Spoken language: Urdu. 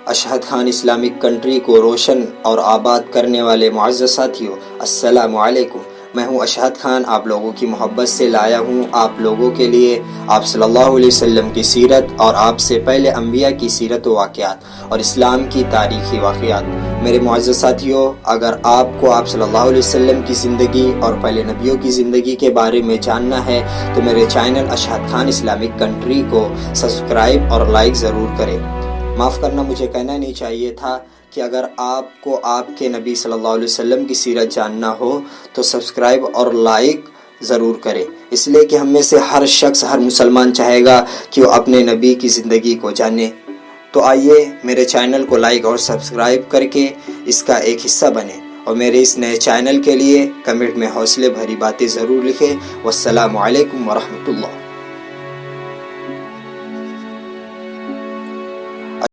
اشہد خان اسلامک کنٹری کو روشن اور آباد کرنے والے معزز ساتھیوں، السلام علیکم۔ میں ہوں اشہد خان، آپ لوگوں کی محبت سے لایا ہوں آپ لوگوں کے لیے آپ صلی اللہ علیہ وسلم کی سیرت اور آپ سے پہلے انبیاء کی سیرت و واقعات اور اسلام کی تاریخی واقعات۔ میرے معزز ساتھیوں، اگر آپ کو آپ صلی اللہ علیہ وسلم کی زندگی اور پہلے نبیوں کی زندگی کے بارے میں جاننا ہے تو میرے چینل اشہد خان اسلامک کنٹری کو سبسکرائب اور لائک ضرور کریں۔ معاف کرنا، مجھے کہنا نہیں چاہیے تھا کہ اگر آپ کو آپ کے نبی صلی اللہ علیہ وسلم کی سیرت جاننا ہو تو سبسکرائب اور لائک ضرور کرے، اس لیے کہ ہم میں سے ہر شخص، ہر مسلمان چاہے گا کہ وہ اپنے نبی کی زندگی کو جانے۔ تو آئیے میرے چینل کو لائک اور سبسکرائب کر کے اس کا ایک حصہ بنے، اور میرے اس نئے چینل کے لیے کمنٹ میں حوصلے بھری باتیں ضرور لکھیں۔ والسلام علیکم ورحمۃ اللہ۔